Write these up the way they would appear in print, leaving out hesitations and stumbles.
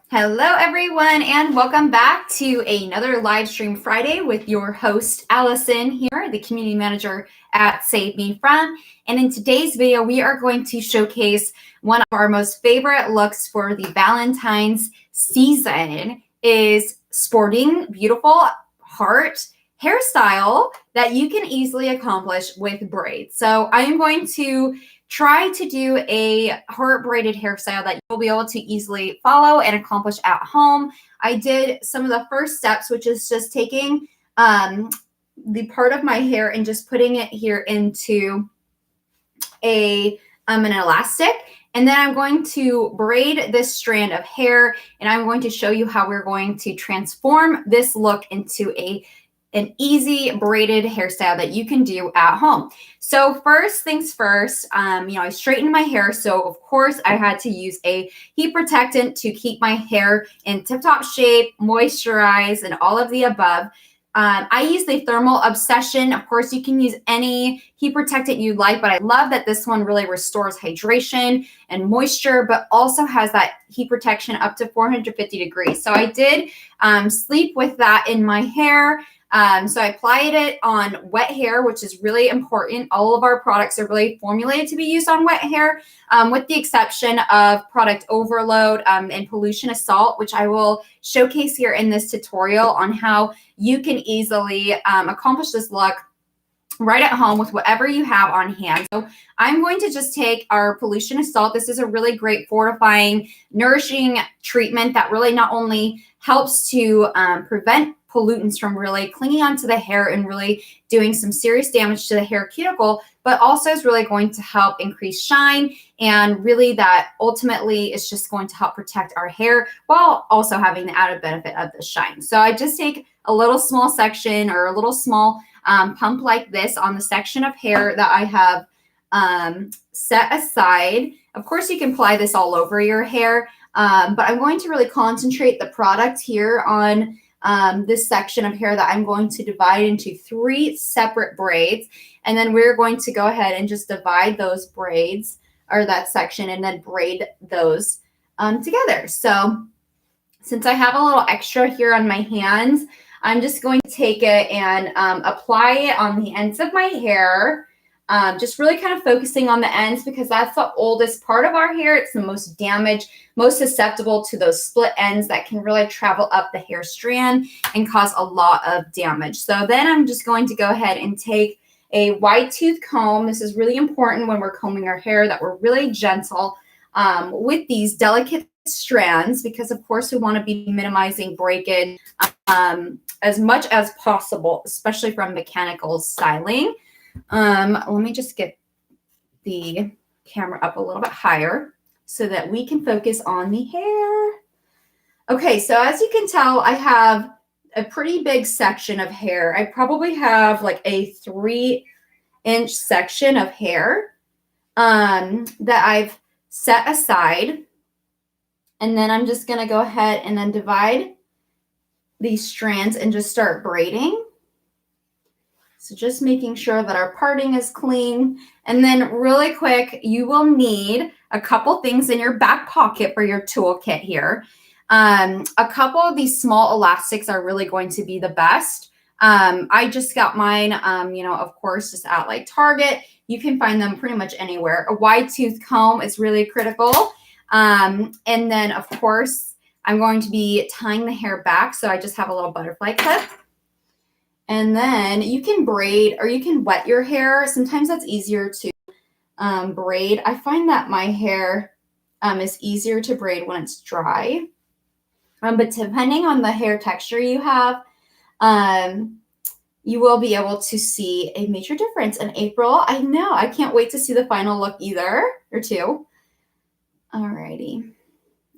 Hello, everyone, and welcome back to another live stream Friday with your host, Allison, here, the community manager at Save Me From. And in today's video, we are going to showcase one of our most favorite looks for the Valentine's season is sporting, beautiful heart hairstyle that you can easily accomplish with braids. So I'm going to try to do a heart braided hairstyle that you'll be able to easily follow and accomplish at home. I did some of the first steps, which is just taking the part of my hair and just putting it here into an elastic. And then I'm going to braid this strand of hair, and I'm going to show you how we're going to transform this look into an easy braided hairstyle that you can do at home. So first things first, I straightened my hair. So of course I had to use a heat protectant to keep my hair in tip-top shape, moisturize, and all of the above. I use the Thermal Obsession. Of course, you can use any heat protectant you like, but I love that this one really restores hydration and moisture, but also has that heat protection up to 450 degrees. So I did sleep with that in my hair. So I applied it on wet hair, which is really important. All of our products are really formulated to be used on wet hair, with the exception of Product Overload and Pollution Assault, which I will showcase here in this tutorial on how you can easily accomplish this look right at home with whatever you have on hand. So I'm going to just take our Pollution Assault. This is a really great fortifying, nourishing treatment that really not only helps to prevent pollutants from really clinging onto the hair and really doing some serious damage to the hair cuticle, but also is really going to help increase shine, and really that ultimately is just going to help protect our hair while also having the added benefit of the shine. So I just take a little small section or a little small pump like this on the section of hair that I have set aside. Of course, you can apply this all over your hair, but I'm going to really concentrate the product here on this section of hair that I'm going to divide into 3 separate braids. And then we're going to go ahead and just divide those braids, or that section, and then braid those together. So since I have a little extra here on my hands, I'm just going to take it and apply it on the ends of my hair. Just really kind of focusing on the ends because that's the oldest part of our hair. It's the most damaged, most susceptible to those split ends that can really travel up the hair strand and cause a lot of damage. So then I'm just going to go ahead and take a wide tooth comb. This is really important when we're combing our hair, that we're really gentle with these delicate strands, because of course we want to be minimizing breakage as much as possible, especially from mechanical styling. Let me just get the camera up a little bit higher so that we can focus on the hair. Okay, so as you can tell, I have a pretty big section of hair. I probably have like a 3-inch section of hair that I've set aside. And then I'm just going to go ahead and then divide these strands and just start braiding. So just making sure that our parting is clean. And then really quick, you will need a couple things in your back pocket for your toolkit here. A couple of these small elastics are really going to be the best. I just got mine, of course, just at like Target. You can find them pretty much anywhere. A wide tooth comb is really critical. And then, of course, I'm going to be tying the hair back. So I just have a little butterfly clip. And then you can braid or you can wet your hair. Sometimes that's easier to braid. I find that my hair is easier to braid when it's dry. But depending on the hair texture you have, you will be able to see a major difference in April. I know. I can't wait to see the final look either, or two. Alrighty.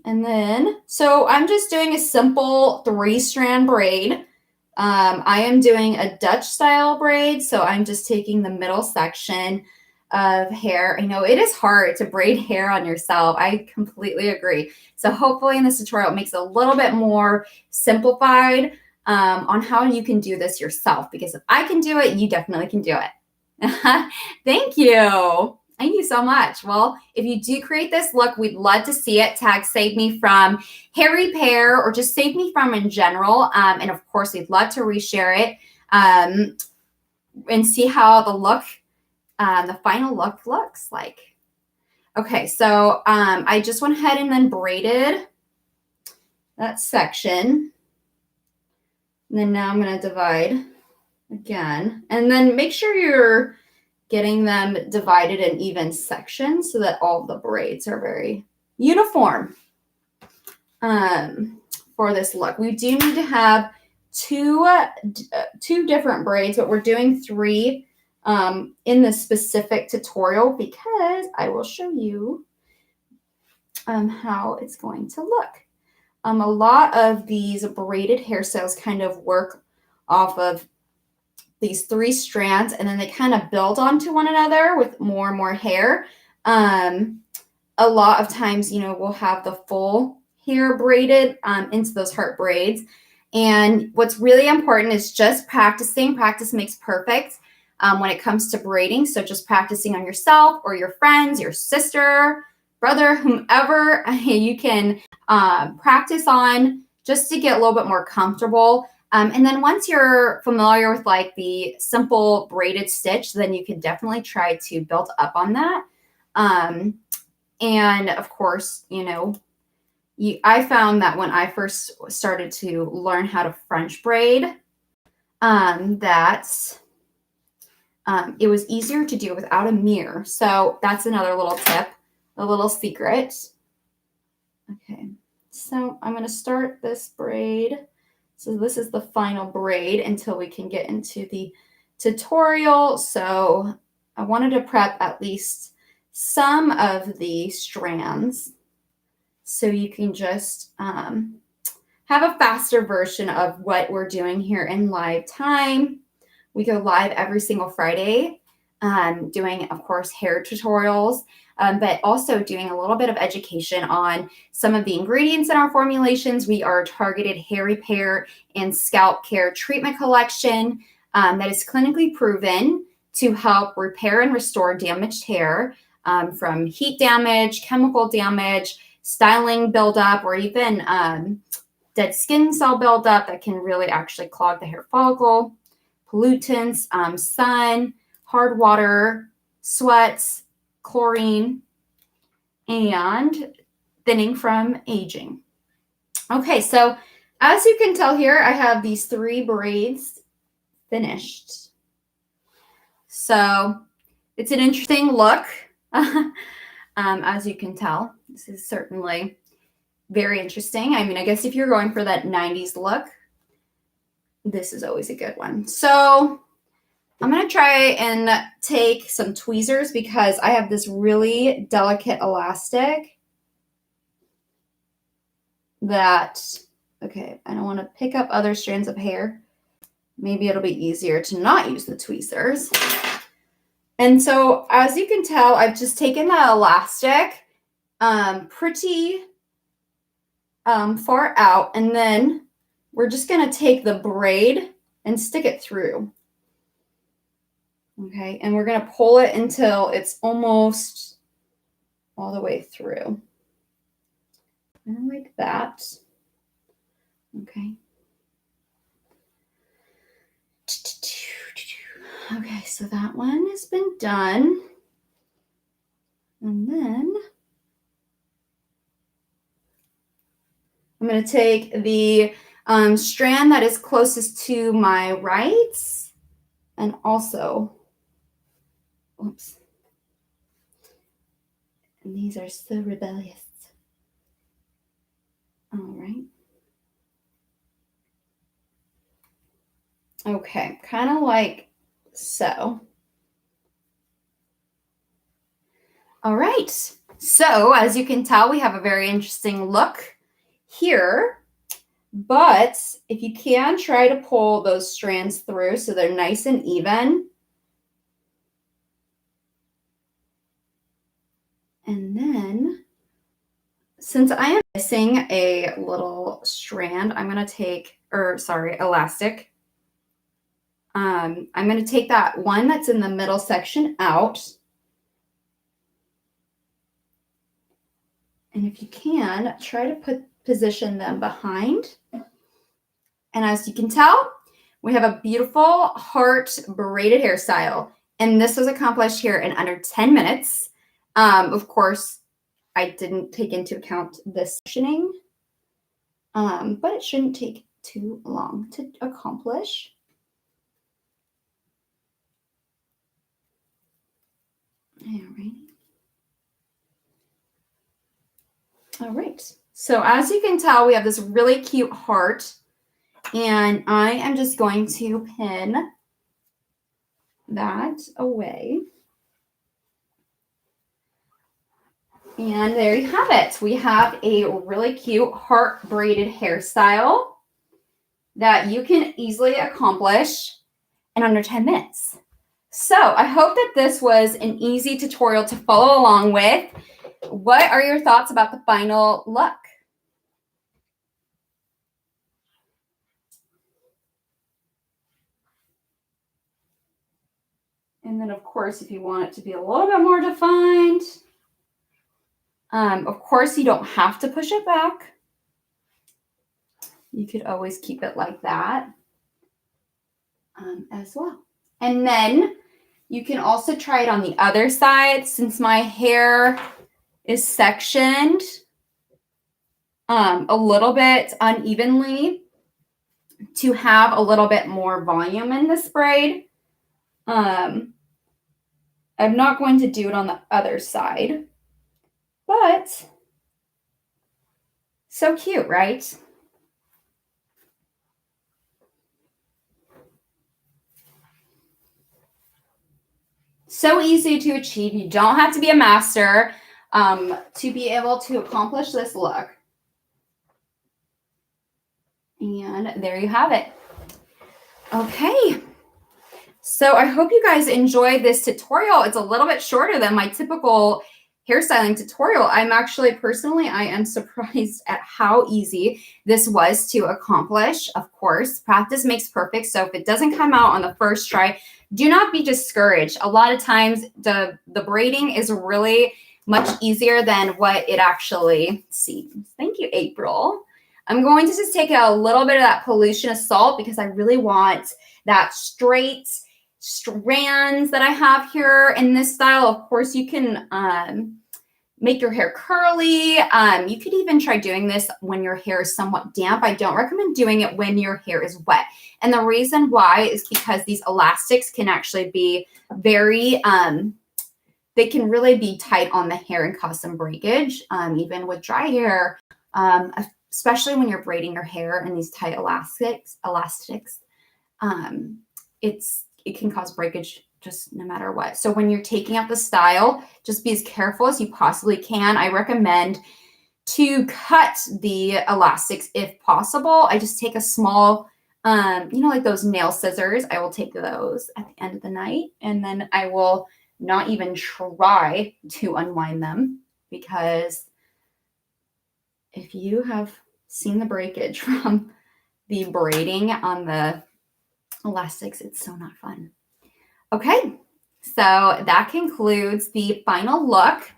And then, so I'm just doing a simple 3-strand braid. I am doing a Dutch style braid, so I'm just taking the middle section of hair. I know it is hard to braid hair on yourself. I completely agree. So hopefully in this tutorial, it makes it a little bit more simplified on how you can do this yourself, because if I can do it, you definitely can do it. Thank you. Thank you so much. Well, if you do create this look, we'd love to see it. Tag Save Me From Hair Repair or just Save Me From in general. And of course, we'd love to reshare it and see how the final look looks like. Okay, so I just went ahead and then braided that section. And then now I'm going to divide again. And then make sure you're getting them divided in even sections so that all the braids are very uniform for this look. We do need to have two different braids, but we're doing 3 in this specific tutorial because I will show you how it's going to look. A lot of these braided hairstyles kind of work off of these 3 strands, and then they kind of build onto one another with more and more hair. A lot of times, we'll have the full hair braided into those heart braids. And what's really important is just practicing. Practice makes perfect when it comes to braiding. So just practicing on yourself or your friends, your sister, brother, whomever you can practice on just to get a little bit more comfortable. And then once you're familiar with like the simple braided stitch, then you can definitely try to build up on that. And of course, I found that when I first started to learn how to French braid, that it was easier to do without a mirror. So that's another little tip, a little secret. Okay, so I'm going to start this braid. So this is the final braid until we can get into the tutorial. So I wanted to prep at least some of the strands so you can just have a faster version of what we're doing here in live time. We go live every single Friday doing, of course, hair tutorials, but also doing a little bit of education on some of the ingredients in our formulations. We are targeted hair repair and scalp care treatment collection that is clinically proven to help repair and restore damaged hair from heat damage, chemical damage, styling buildup, or even dead skin cell buildup that can really actually clog the hair follicle, pollutants, sun, hard water, sweats, chlorine, and thinning from aging. Okay, so as you can tell here, I have these 3 braids finished. So it's an interesting look, as you can tell. This is certainly very interesting. I mean, I guess if you're going for that 90s look, this is always a good one. So I'm going to try and take some tweezers because I have this really delicate elastic that, okay, I don't want to pick up other strands of hair. Maybe it'll be easier to not use the tweezers. And so as you can tell, I've just taken that elastic pretty far out, and then we're just going to take the braid and stick it through. Okay, and we're going to pull it until it's almost all the way through. And like that. Okay. Okay, so that one has been done. And then I'm going to take the strand that is closest to my right and also, oops, and these are so rebellious. All right. Okay, kind of like so. All right, so as you can tell, we have a very interesting look here, but if you can, try to pull those strands through so they're nice and even. And then, since I am missing a little strand, I'm going to take, elastic. I'm going to take that one that's in the middle section out. And if you can, try to position them behind. And as you can tell, we have a beautiful heart braided hairstyle. And this was accomplished here in under 10 minutes. Of course, I didn't take into account this sectioning, but it shouldn't take too long to accomplish. All right. So as you can tell, we have this really cute heart, and I am just going to pin that away. And there you have it. We have a really cute heart braided hairstyle that you can easily accomplish in under 10 minutes. So I hope that this was an easy tutorial to follow along with. What are your thoughts about the final look? And then, of course, if you want it to be a little bit more defined, of course, you don't have to push it back. You could always keep it like that as well. And then you can also try it on the other side. Since my hair is sectioned a little bit unevenly to have a little bit more volume in this braid, I'm not going to do it on the other side, but so cute, right? So easy to achieve. You don't have to be a master to be able to accomplish this look. And there you have it. Okay. So I hope you guys enjoyed this tutorial. It's a little bit shorter than my typical hairstyling tutorial. I'm actually personally, I am surprised at how easy this was to accomplish. Of course, practice makes perfect. So if it doesn't come out on the first try, do not be discouraged. A lot of times the braiding is really much easier than what it actually seems. Thank you, April. I'm going to just take a little bit of that pollution of salt because I really want that straight strands that I have here in this style. Of course, you can make your hair curly. You could even try doing this when your hair is somewhat damp. I don't recommend doing it when your hair is wet. And the reason why is because these elastics can actually be very, they can really be tight on the hair and cause some breakage, even with dry hair, especially when you're braiding your hair in these tight elastics, it can cause breakage just no matter what. So when you're taking out the style, just be as careful as you possibly can. I recommend to cut the elastics if possible. I just take a small, like those nail scissors. I will take those at the end of the night, and then I will not even try to unwind them, because if you have seen the breakage from the braiding on the elastics, it's so not fun. Okay, so that concludes the final look.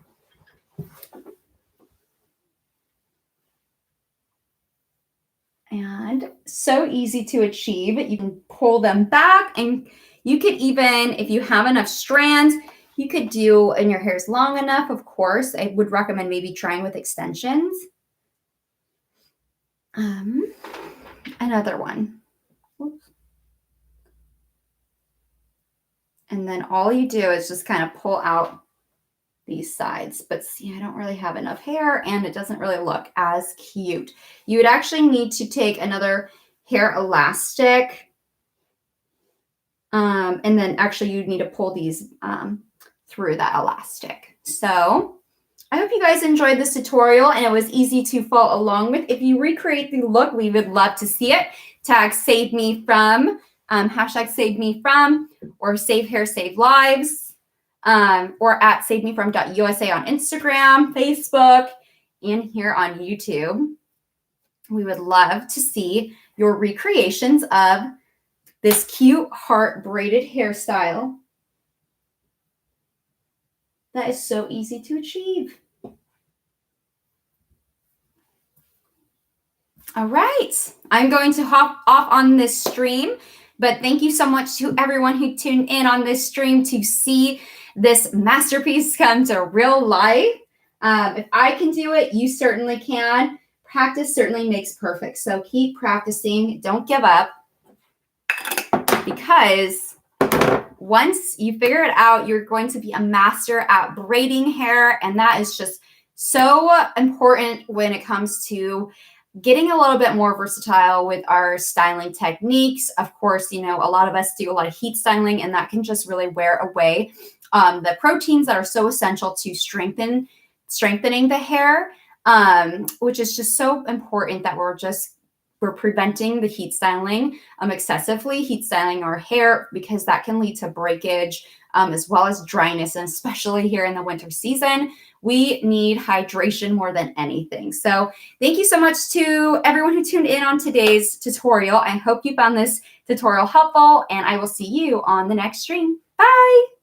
And so easy to achieve. You can pull them back, and you could even, if you have enough strands, you could do, and your hair is long enough, of course, I would recommend maybe trying with extensions. Another one. Oops. And then all you do is just kind of pull out these sides. But see, I don't really have enough hair, and it doesn't really look as cute. You would actually need to take another hair elastic, and then actually you'd need to pull these through that elastic. So I hope you guys enjoyed this tutorial and it was easy to follow along with. If you recreate the look, we would love to see it. Tag Save Me From, hashtag Save Me From, or Save Hair Save Lives, or at savemefrom.usa on Instagram, Facebook, and here on YouTube. We would love to see your recreations of this cute heart braided hairstyle that is so easy to achieve. All right. I'm going to hop off on this stream, but thank you so much to everyone who tuned in on this stream to see this masterpiece come to real life. If I can do it, you certainly can. Practice certainly makes perfect. So keep practicing. Don't give up, because once you figure it out, you're going to be a master at braiding hair. And that is just so important when it comes to getting a little bit more versatile with our styling techniques. Of course, you know, a lot of us do a lot of heat styling, and that can just really wear away the proteins that are so essential to strengthening the hair, which is just so important that we're preventing the heat styling, excessively heat styling our hair, because that can lead to breakage, as well as dryness. And especially here in the winter season, we need hydration more than anything. So thank you so much to everyone who tuned in on today's tutorial. I hope you found this tutorial helpful, and I will see you on the next stream. Bye.